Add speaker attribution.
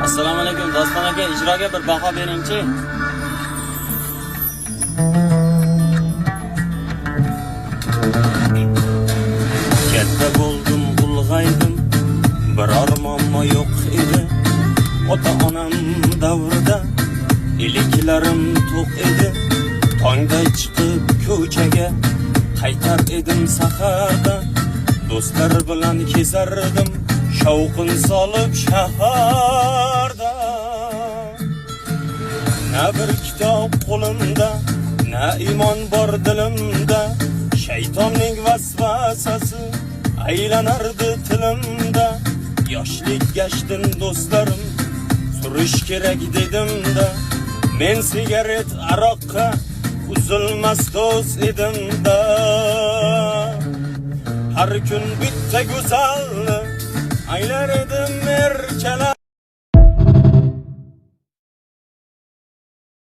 Speaker 1: Assalomu alaykum Doston aka, ijroga bir baho beringchi. Katta bo'ldim, ulg'aydim, biror muammo yo'q edi. Ota-onam davrida iliklarim to'q edi. Tongda chiqib ko'chaga qaytar edim saharda. Do'stlar bilan kezardim, shavqin solib shaharda. Na bir kitob qo'limda, na iymon bor dilimda. Shaytonning vasvasasi aylanardi tilimda. Yoshlik gashtin do'stlarim, surish kerak dedimda. Men sigaret aroqqa uzilmas do'st edimda. Har kun bitta go'zalni aylar edim erkalar.